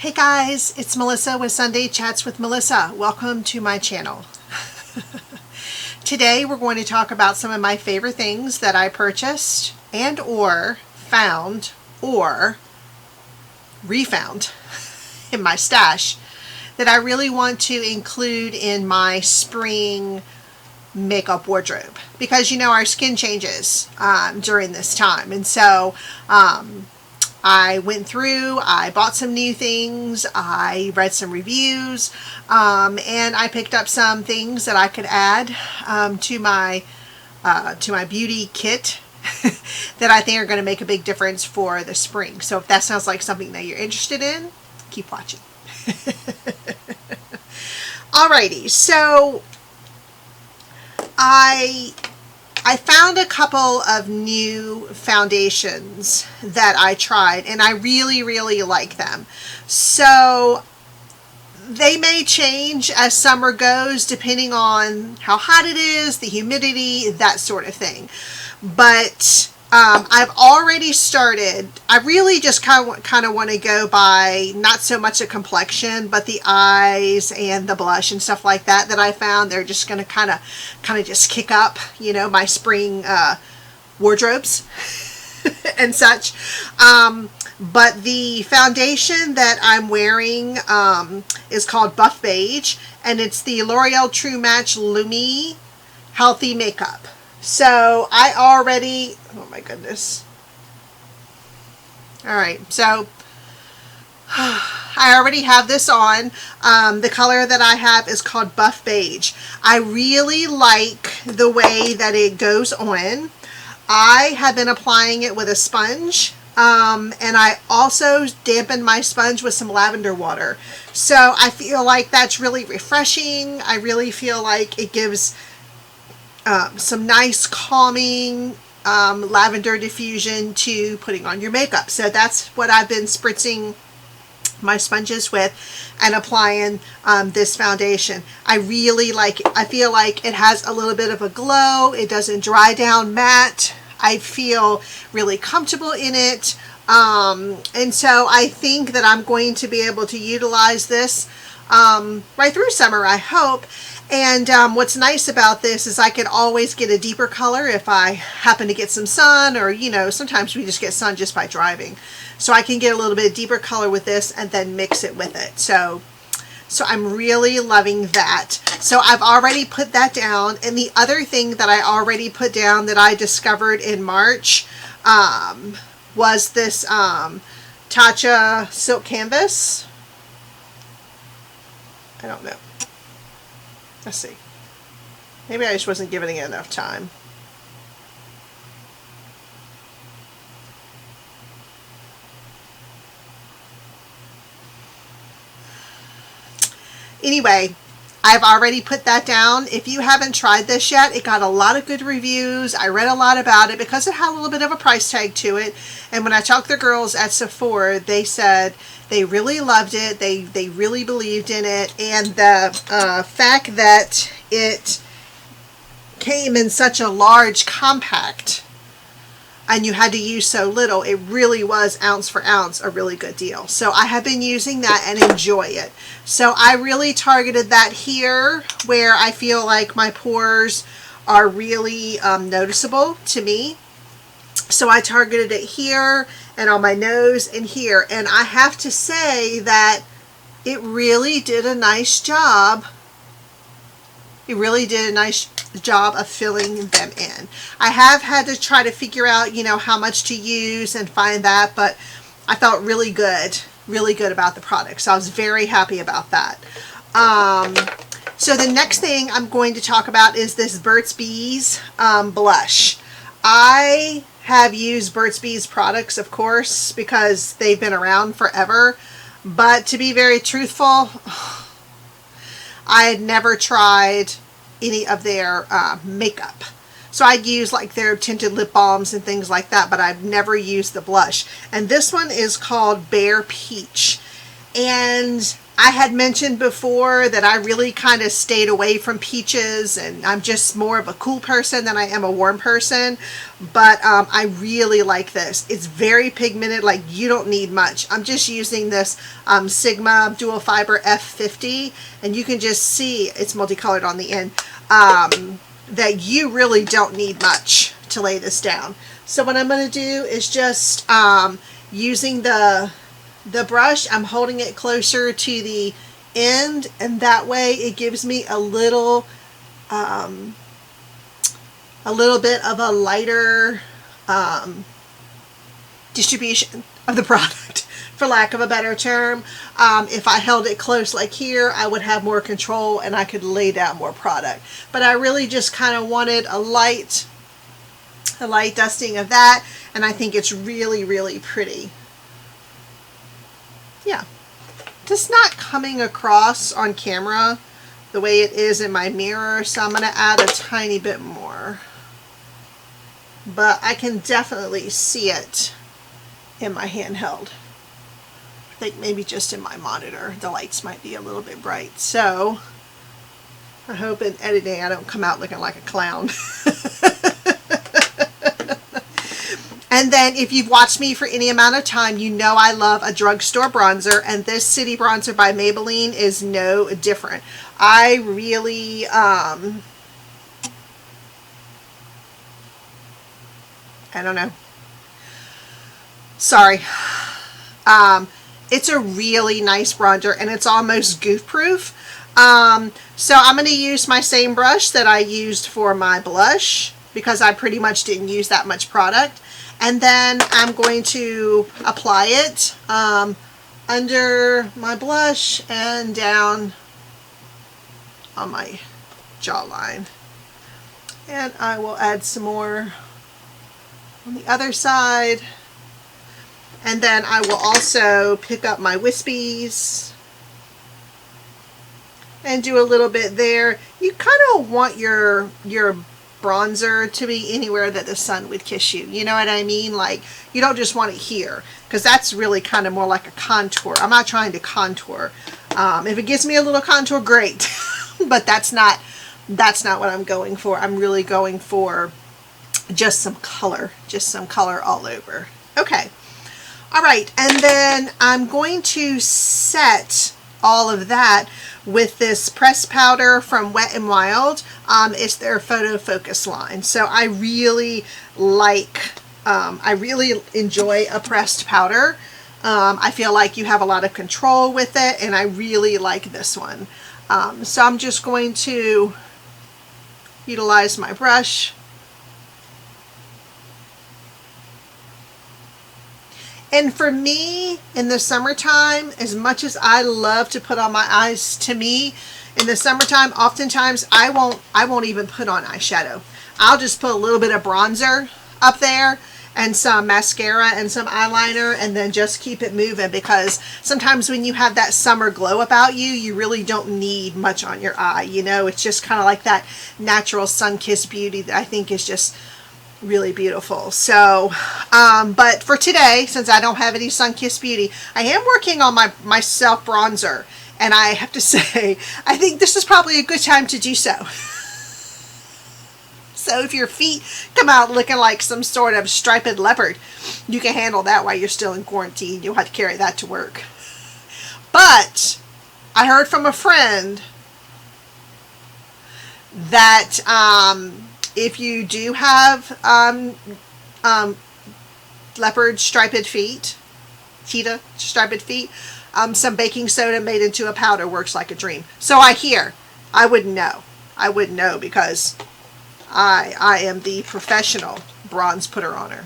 Hey guys, it's Melissa with Sunday Chats with Melissa. Welcome to my channel. Today we're going to talk about some of my favorite things that I purchased and or found or refound in my stash that I really want to include in my spring makeup wardrobe, because you know our skin changes during this time, and so I went through, I bought some new things, I read some reviews, and I picked up some things that I could add to my beauty kit that I think are going to make a big difference for the spring. So if that sounds like something that you're interested in, keep watching. Alrighty, so I found a couple of new foundations that I tried, and I really like them. So they may change as summer goes depending on how hot it is, the humidity, that sort of thing. But I've already started. I really just kind of want to go by not so much a complexion, but the eyes and the blush and stuff like that I found. They're just going to kind of just kick up, you know, my spring wardrobes and such. But the foundation that I'm wearing is called Buff Beige, and it's the L'Oreal True Match Lumi Healthy Makeup. So I already, oh my goodness. All right, so I already have this on. The color that I have is called Buff Beige. I really like the way that it goes on. I have been applying it with a sponge, and I also dampened my sponge with some lavender water. So I feel like that's really refreshing. I really feel like it gives some nice calming lavender diffusion to putting on your makeup. So that's what I've been spritzing my sponges with and applying this foundation. I really like it. I feel like it has a little bit of a glow. It doesn't dry down matte. I feel really comfortable in it. And so I think that I'm going to be able to utilize this right through summer, I hope. And what's nice about this is I can always get a deeper color if I happen to get some sun, or, you know, sometimes we just get sun just by driving. So I can get a little bit deeper color with this and then mix it with it. So I'm really loving that. So I've already put that down. And the other thing that I already put down that I discovered in March was this Tatcha silk canvas. I don't know. Let's see. Maybe I just wasn't giving it enough time. Anyway, I've already put that down. If you haven't tried this yet, it got a lot of good reviews. I read a lot about it because it had a little bit of a price tag to it. And when I talked to the girls at Sephora, they said they really loved it. They really believed in it. And the fact that it came in such a large compact and you had to use so little, it really was ounce for ounce a really good deal. So I have been using that and enjoy it. So I really targeted that here where I feel like my pores are really noticeable to me. So I targeted it here and on my nose and here. And I have to say that it really did a nice job. It really did a nice job of filling them in. I have had to try to figure out, you know, how much to use and find that, but I felt really good about the product. So I was very happy about that. So the next thing I'm going to talk about is this Burts Bees blush. I have used Burts Bees products, of course, because they've been around forever. But to be very truthful, I had never tried any of their makeup. So I'd use like their tinted lip balms and things like that, but I've never used the blush. And this one is called Bare Peach. And I had mentioned before that I really kind of stayed away from peaches, and I'm just more of a cool person than I am a warm person, but I really like this. It's very pigmented, like you don't need much. I'm just using this Sigma Dual Fiber F50, and you can just see it's multicolored on the end, that you really don't need much to lay this down. So what I'm going to do is just using the brush, I'm holding it closer to the end, and that way it gives me a little bit of a lighter distribution of the product, for lack of a better term. If I held it close like here, I would have more control and I could lay down more product. But I really just kind of wanted a light dusting of that, and I think it's really, really pretty. Yeah, just not coming across on camera the way it is in my mirror, so I'm going to add a tiny bit more. But I can definitely see it in my handheld. I think maybe just in my monitor, the lights might be a little bit bright. So I hope in editing I don't come out looking like a clown. And then if you've watched me for any amount of time, you know I love a drugstore bronzer, and this City Bronzer by Maybelline is no different. I really, I don't know. Sorry. It's a really nice bronzer, and it's almost goof proof. So I'm going to use my same brush that I used for my blush, because I pretty much didn't use that much product. And then I'm going to apply it under my blush and down on my jawline. And I will add some more on the other side. And then I will also pick up my wispies and do a little bit there. You kind of want your bronzer to be anywhere that the sun would kiss you. You know what I mean? Like, you don't just want it here, because that's really kind of more like a contour. I'm not trying to contour. If it gives me a little contour, great. But that's not what I'm going for. I'm really going for just some color all over. Okay. All right. And then I'm going to set all of that with this pressed powder from Wet n Wild. It's their photo focus line. So I really enjoy a pressed powder. I feel like you have a lot of control with it, and I really like this one. So I'm just going to utilize my brush. And for me, in the summertime, as much as I love to put on my eyes, to me, in the summertime, oftentimes I won't even put on eyeshadow. I'll just put a little bit of bronzer up there and some mascara and some eyeliner, and then just keep it moving, because sometimes when you have that summer glow about you, you really don't need much on your eye. You know, it's just kind of like that natural sun-kissed beauty that I think is just really beautiful. So but for today, since I don't have any sun-kissed beauty, I am working on my self bronzer, and I have to say, I think this is probably a good time to do so. So if your feet come out looking like some sort of striped leopard, you can handle that while you're still in quarantine. You'll have to carry that to work. But I heard from a friend that if you do have leopard striped feet, cheetah striped feet, some baking soda made into a powder works like a dream. So I hear. I wouldn't know. I wouldn't know, because I am the professional bronze putter oner.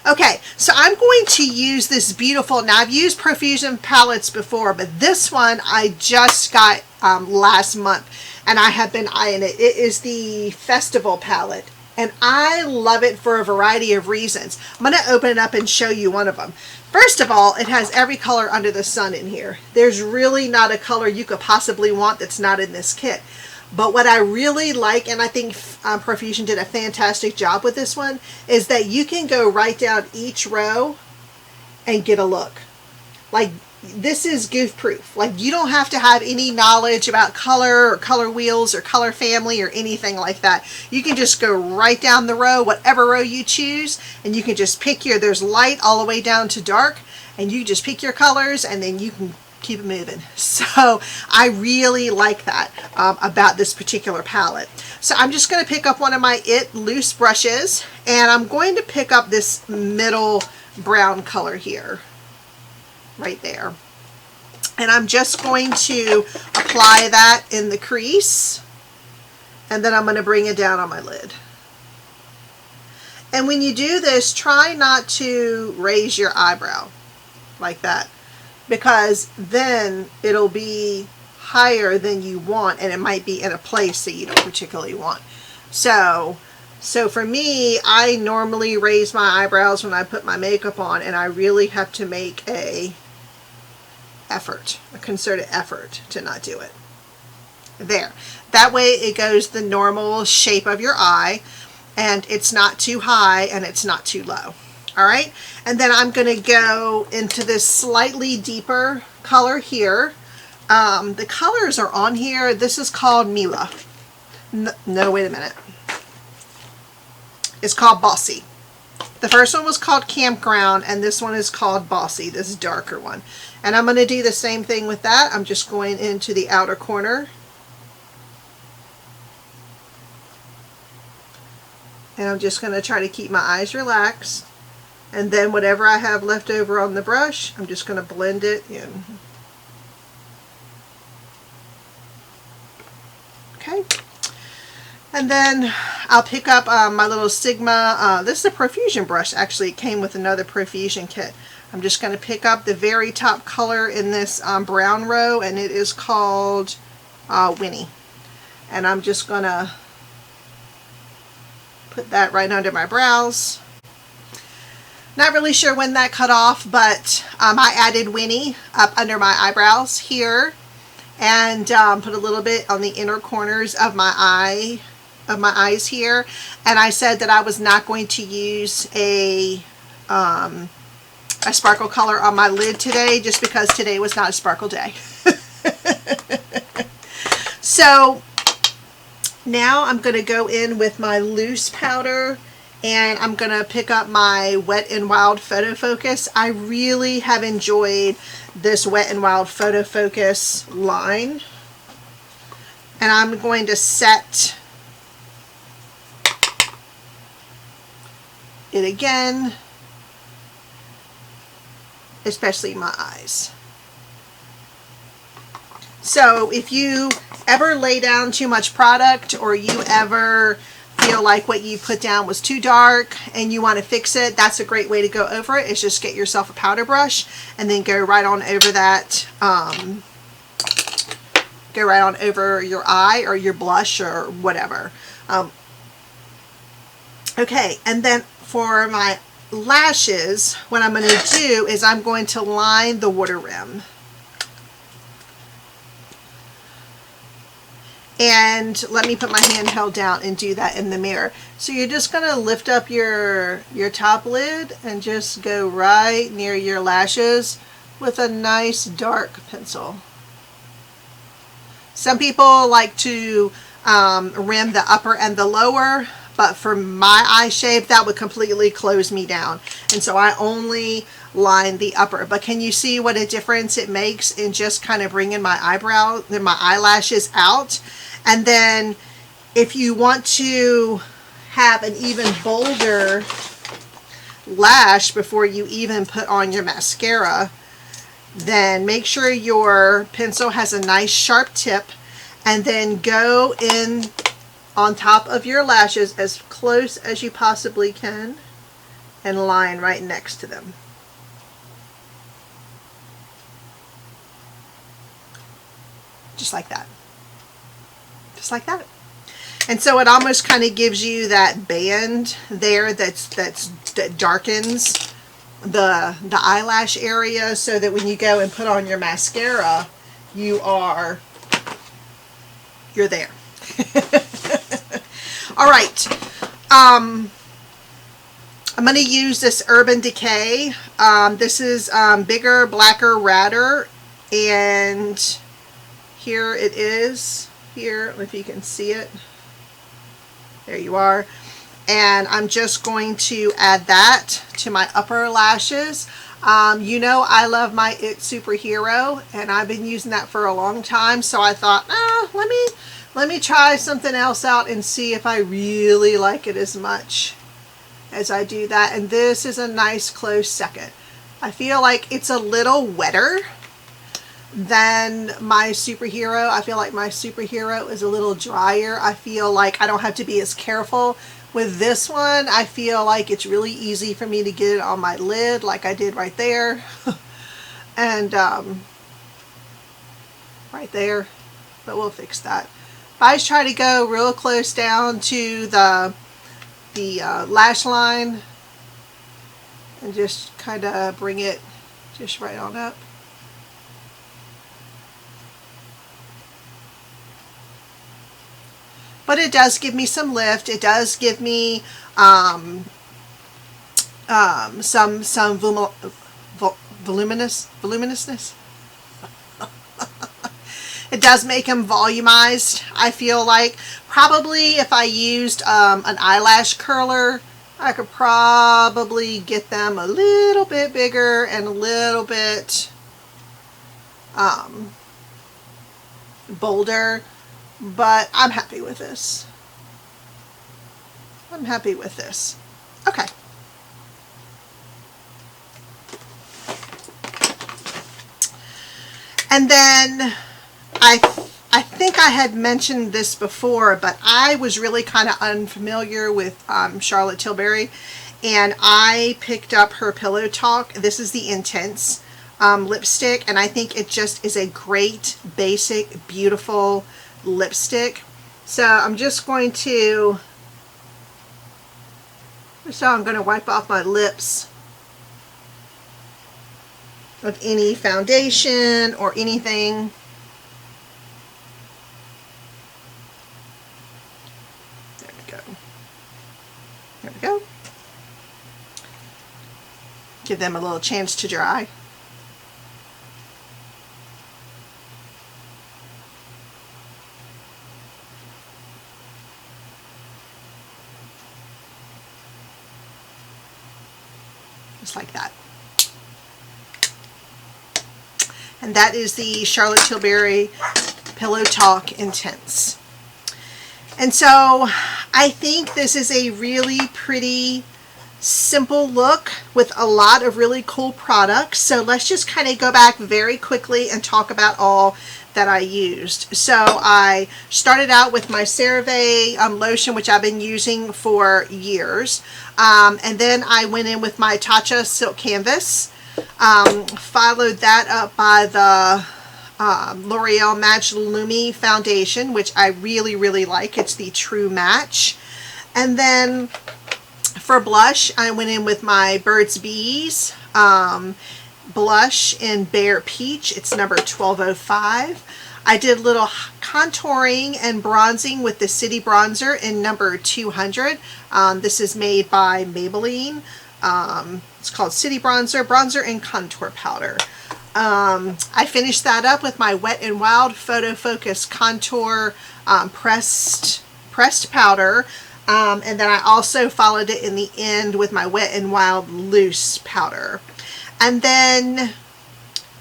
Okay, so I'm going to use this beautiful, now I've used Profusion palettes before, but this one I just got last month, and I have been eyeing it. It is the Festival palette, and I love it for a variety of reasons. I'm going to open it up and show you one of them. First of all, it has every color under the sun in here. There's really not a color you could possibly want that's not in this kit. But what I really like, and I think Profusion did a fantastic job with this one, is that you can go right down each row and get a look. Like, this is goof proof. Like, you don't have to have any knowledge about color or color wheels or color family or anything like that. You can just go right down the row, whatever row you choose, and you can just pick there's light all the way down to dark, and you just pick your colors, and then you can keep it moving. So I really like that about this particular palette. So I'm just going to pick up one of my loose brushes, and I'm going to pick up this middle brown color here, right there. And I'm just going to apply that in the crease, and then I'm going to bring it down on my lid. And when you do this, try not to raise your eyebrow like that, because then it'll be higher than you want, and it might be in a place that you don't particularly want. So for me, I normally raise my eyebrows when I put my makeup on, and I really have to make a concerted effort to not do it. There. That way it goes the normal shape of your eye, and it's not too high and it's not too low. All right, and then I'm going to go into this slightly deeper color here. The colors are on here. This is called Mila. No, wait a minute. It's called Bossy. The first one was called Campground, and this one is called Bossy, this darker one. And I'm going to do the same thing with that. I'm just going into the outer corner. And I'm just going to try to keep my eyes relaxed. And then whatever I have left over on the brush, I'm just going to blend it in. Okay. And then I'll pick up my little Sigma. This is a Profusion brush. Actually, it came with another Profusion kit. I'm just going to pick up the very top color in this brown row, and it is called Winnie. And I'm just going to put that right under my brows. Not really sure when that cut off, but I added Winnie up under my eyebrows here, and put a little bit on the inner corners of my eyes here. And I said that I was not going to use a sparkle color on my lid today, just because today was not a sparkle day. So now I'm going to go in with my loose powder, and I'm going to pick up my Wet n Wild Photo Focus. I really have enjoyed this Wet n Wild Photo Focus line. And I'm going to set it again, especially my eyes. So if you ever lay down too much product, or you ever feel like what you put down was too dark and you want to fix it, that's a great way to go over it, is just get yourself a powder brush and then go right on over that, go right on over your eye or your blush or whatever. Okay, and then for my lashes, what I'm going to do is I'm going to line the water rim. And let me put my hand held down and do that in the mirror. So you're just going to lift up your top lid and just go right near your lashes with a nice dark pencil. Some people like to rim the upper and the lower, but for my eye shape that would completely close me down, and so I only line the upper. But can you see what a difference it makes in just kind of bringing my eyelashes out? And then if you want to have an even bolder lash before you even put on your mascara, then make sure your pencil has a nice sharp tip, and then go in on top of your lashes as close as you possibly can and line right next to them. Just like that. Just like that. And so it almost kind of gives you that band there that darkens the eyelash area, so that when you go and put on your mascara, you're there. All right. I'm going to use this Urban Decay. This is Bigger, Blacker, Radder. And here it is. Here, if you can see it. There you are. And I'm just going to add that to my upper lashes. You know I love my It Superhero, and I've been using that for a long time, so I thought, let me try something else out and see if I really like it as much as I do that. And this is a nice close second. I feel like it's a little wetter than my Superhero. I feel like my Superhero is a little drier. I feel like I don't have to be as careful. With this one, I feel like it's really easy for me to get it on my lid like I did right there. And right there, but we'll fix that. If I try to go real close down to the lash line and just kind of bring it just right on up. But it does give me some lift. It does give me some voluminousness. It does make them volumized. I feel like probably if I used an eyelash curler, I could probably get them a little bit bigger and a little bit bolder. But I'm happy with this. I'm happy with this. Okay. And then I think I had mentioned this before, but I was really kind of unfamiliar with Charlotte Tilbury, and I picked up her Pillow Talk. This is the Intense lipstick, and I think it just is a great, basic, beautiful lipstick. So I'm just going to wipe off my lips of any foundation or anything. There we go. There we go. Give them a little chance to dry. Just like that. And that is the Charlotte Tilbury Pillow Talk Intense. And so I think this is a really pretty simple look with a lot of really cool products. So let's just kind of go back very quickly and talk about all that I used. So I started out with my CeraVe lotion, which I've been using for years. And then I went in with my Tatcha Silk Canvas. Followed that up by the L'Oreal Match Lumi Foundation, which I really, really like. It's the True Match. And then for blush, I went in with my Burts Bees blush in Bare Peach. It's number 1205. I did a little contouring and bronzing with the City Bronzer in number 200. This is made by Maybelline. It's called City Bronzer and Contour Powder. I finished that up with my Wet n Wild Photo Focus Contour pressed powder. And then I also followed it in the end with my Wet n Wild Loose Powder. And then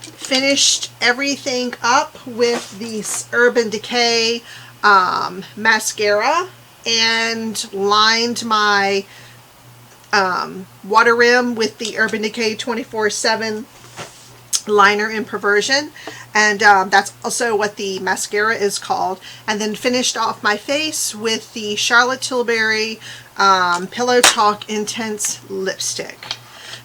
finished everything up with the Urban Decay mascara and lined my water rim with the Urban Decay 24/7 liner in Perversion, and that's also what the mascara is called. And then finished off my face with the Charlotte Tilbury Pillow Talk Intense lipstick.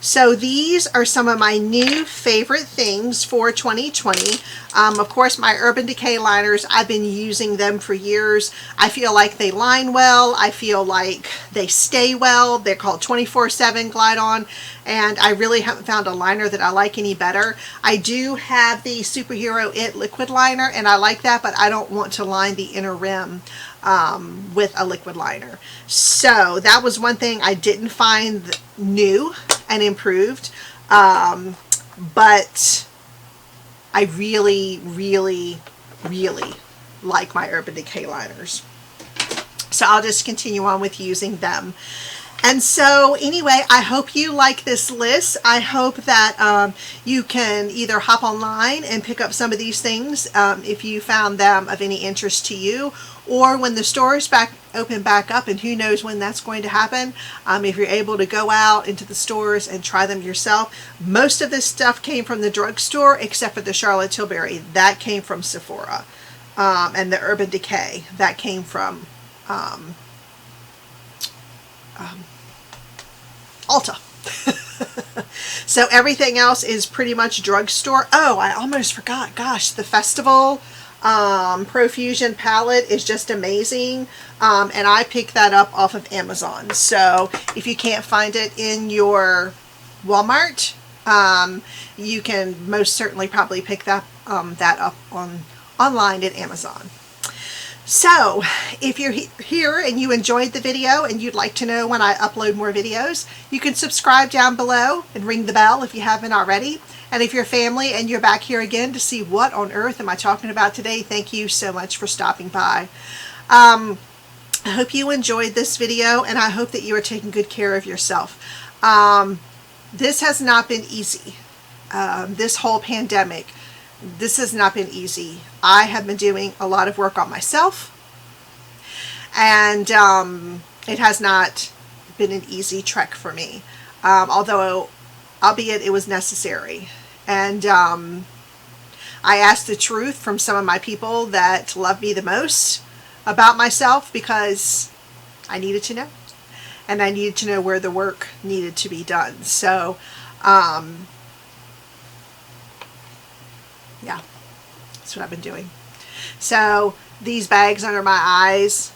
So these are some of my new favorite things for 2020. Of course, my Urban Decay liners, I've been using them for years. I feel like they line well. I feel like they stay well. They're called 24/7 Glide On, and I really haven't found a liner that I like any better. I do have the Superhero It liquid liner, and I like that, but I don't want to line the inner rim with a liquid liner. So that was one thing I didn't find new and improved, but I really, really, really like my Urban Decay liners. So I'll just continue on with using them. And so anyway, I hope you like this list. I hope that you can either hop online and pick up some of these things if you found them of any interest to you, or when the stores open back up, and who knows when that's going to happen, if you're able to go out into the stores and try them yourself. Most of this stuff came from the drugstore, except for the Charlotte Tilbury. That came from Sephora. And the Urban Decay, that came from Ulta. So everything else is pretty much drugstore. Oh, I almost forgot. Gosh, the Festival Profusion palette is just amazing. And I picked that up off of Amazon. So if you can't find it in your Walmart, you can most certainly probably pick that up online at Amazon. So if you're here and you enjoyed the video and you'd like to know when I upload more videos, you can subscribe down below and ring the bell if you haven't already. And if you're family and you're back here again to see what on earth am I talking about today, thank you so much for stopping by. I hope you enjoyed this video, and I hope that you are taking good care of yourself. This has not been easy. This whole pandemic, this has not been easy. I have been doing a lot of work on myself, and it has not been an easy trek for me, albeit it was necessary. And I asked the truth from some of my people that love me the most about myself, because I needed to know, and I needed to know where the work needed to be done. So yeah, that's what I've been doing. So these bags under my eyes,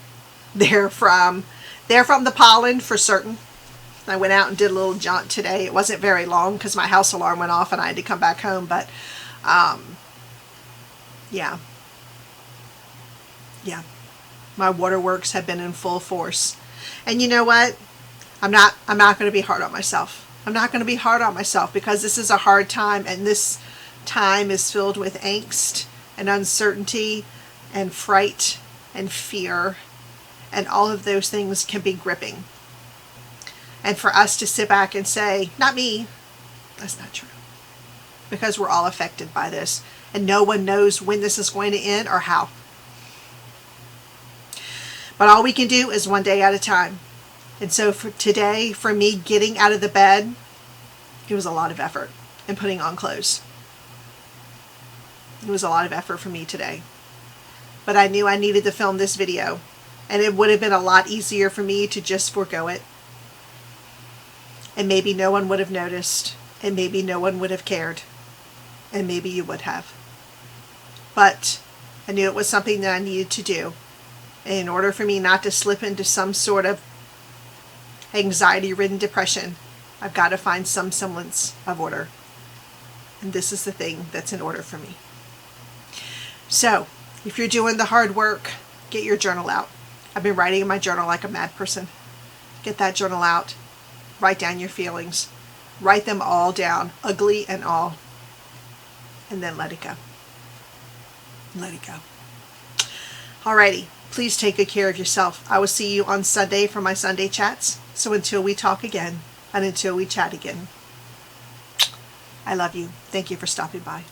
they're from the pollen for certain. I went out and did a little jaunt today. It wasn't very long because my house alarm went off and I had to come back home. But yeah, my waterworks have been in full force. And you know what? I'm not going to be hard on myself. I'm not going to be hard on myself, because this is a hard time, and this time is filled with angst and uncertainty and fright and fear, and all of those things can be gripping. And for us to sit back and say, not me, that's not true, because we're all affected by this, and no one knows when this is going to end or how. But all we can do is one day at a time. And so for today, for me, getting out of the bed, it was a lot of effort, and putting on clothes. It was a lot of effort for me today. But I knew I needed to film this video, and it would have been a lot easier for me to just forego it. And maybe no one would have noticed, and maybe no one would have cared, and maybe you would have. But I knew it was something that I needed to do. And in order for me not to slip into some sort of anxiety-ridden depression, I've got to find some semblance of order. And this is the thing that's in order for me. So, if you're doing the hard work, get your journal out. I've been writing in my journal like a mad person. Get that journal out. Write down your feelings. Write them all down, ugly and all. And then let it go. Let it go. Alrighty. Please take good care of yourself. I will see you on Sunday for my Sunday chats. So until we talk again, and until we chat again, I love you. Thank you for stopping by.